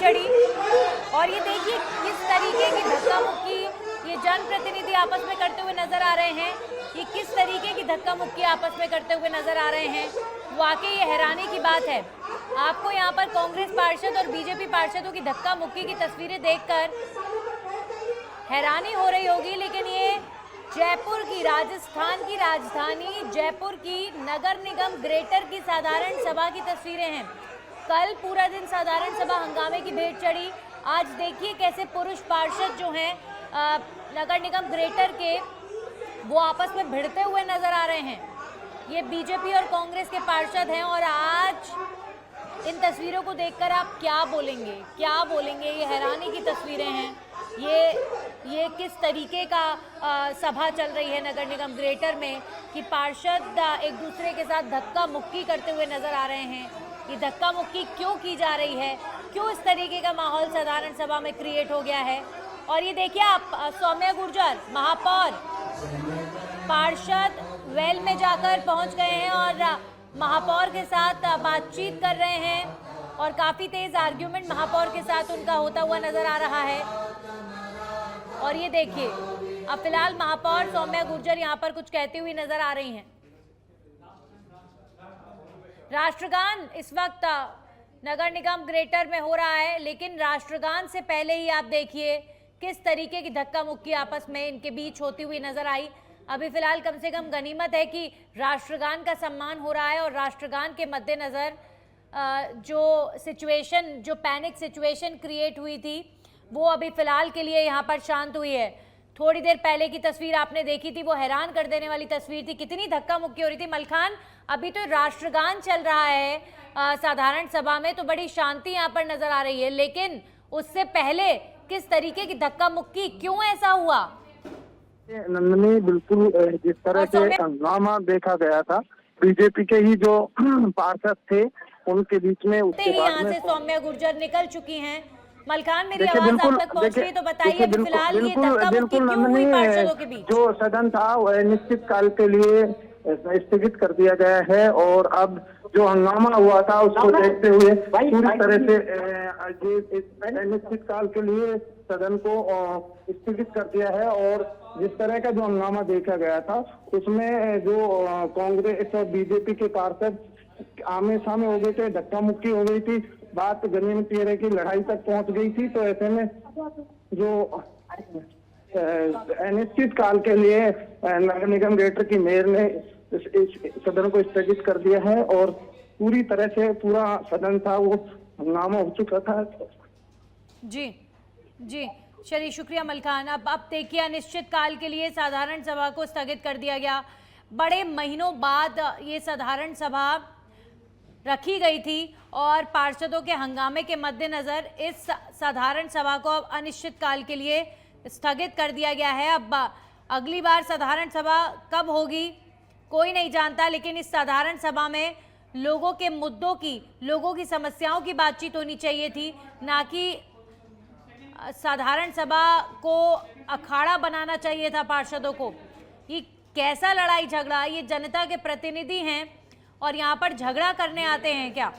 चढ़ी। और ये देखिए किस तरीके की धक्का मुक्की ये जनप्रतिनिधि आपस में करते हुए नजर आ रहे हैं। ये किस तरीके की धक्का मुक्की आपस में करते हुए नजर आ रहे हैं, वाकई ये हैरानी की बात है। आपको यहाँ पर कांग्रेस पार्षद और बीजेपी पार्षदों की धक्का मुक्की की तस्वीरें देखकर हैरानी हो रही होगी, लेकिन ये जयपुर की, राजस्थान की राजधानी जयपुर की नगर निगम ग्रेटर की साधारण सभा की तस्वीरें हैं। कल पूरा दिन साधारण सभा हंगामे की भेंट चढ़ी। आज देखिए कैसे पुरुष पार्षद जो हैं नगर निगम ग्रेटर के, वो आपस में भिड़ते हुए नजर आ रहे हैं। ये बीजेपी और कांग्रेस के पार्षद हैं और आज इन तस्वीरों को देखकर आप क्या बोलेंगे, क्या बोलेंगे? ये हैरानी की तस्वीरें हैं। ये किस तरीके का सभा चल रही है नगर निगम ग्रेटर में कि पार्षद एक दूसरे के साथ धक्का मुक्की करते हुए नजर आ रहे हैं। ये धक्का मुक्की क्यों की जा रही है, क्यों इस तरीके का माहौल साधारण सभा में क्रिएट हो गया है? और ये देखिए आप, सौम्या गुर्जर महापौर पार्षद वेल में जाकर पहुंच गए हैं और महापौर के साथ बातचीत कर रहे हैं और काफी तेज आर्ग्यूमेंट महापौर के साथ उनका होता हुआ नजर आ रहा है। और ये देखिए अब फिलहाल महापौर सौम्या गुर्जर यहाँ पर कुछ कहती हुई नजर आ रही हैं। राष्ट्रगान इस वक्त नगर निगम ग्रेटर में हो रहा है, लेकिन राष्ट्रगान से पहले ही आप देखिए किस तरीके की धक्का मुक्की आपस में इनके बीच होती हुई नजर आई। अभी फिलहाल कम से कम गनीमत है कि राष्ट्रगान का सम्मान हो रहा है और राष्ट्रगान के मद्देनजर जो पैनिक सिचुएशन क्रिएट हुई थी वो अभी फिलहाल के लिए यहाँ पर शांत हुई है। थोड़ी देर पहले की तस्वीर आपने देखी थी, वो हैरान कर देने वाली तस्वीर थी, कितनी धक्का मुक्की हो रही थी। मलखान, अभी तो राष्ट्रगान चल रहा है साधारण सभा में, तो बड़ी शांति यहाँ पर नजर आ रही है, लेकिन उससे पहले किस तरीके की धक्का मुक्की, क्यों ऐसा हुआ? नंदनी, बिल्कुल जिस तरह से हंगामा देखा गया था, बीजेपी के ही जो पार्षद थे उनके बीच में, उसके बाद यहाँ से सौम्या गुर्जर निकल चुकी हैं। मलखान, मेरी आवाज आप तक पहुंच रही है तो बताइए फिलहाल ये धक्का मुक्की क्यों हुई पार्षदों के बीच? जो सदन था वह निश्चित काल के लिए स्थगित कर दिया गया है और अब जो हंगामा हुआ था उसको देखते हुए पूरी तरह से निश्चित काल के लिए सदन को स्थगित कर दिया है। और जिस तरह का जो हंगामा देखा गया था उसमें जो कांग्रेस और बीजेपी के पार्षद आमने सामने हो गए थे, धक्का मुक्की हो गई थी, बात गनीमत ये की लड़ाई तक पहुंच गई थी। तो ऐसे में जो अनिश्चित काल के लिए नगर निगम ग्रेटर की मेयर ने इस सदन को स्थगित कर दिया है और पूरी तरह से पूरा सदन था वो हंगामा हो चुका था। जी जी, चलिए शुक्रिया मलखान। अब देखिए अनिश्चित काल के लिए साधारण सभा को स्थगित कर दिया गया। बड़े महीनों बाद ये साधारण सभा रखी गई थी और पार्षदों के हंगामे के मद्देनजर इस साधारण सभा को अब अनिश्चित काल के लिए स्थगित कर दिया गया है। अब अगली बार साधारण सभा कब होगी कोई नहीं जानता, लेकिन इस साधारण सभा में लोगों के मुद्दों की, लोगों की समस्याओं की बातचीत होनी चाहिए थी, ना कि साधारण सभा को अखाड़ा बनाना चाहिए था पार्षदों को। ये कैसा लड़ाई झगड़ा, ये जनता के प्रतिनिधि हैं और यहाँ पर झगड़ा करने आते हैं क्या?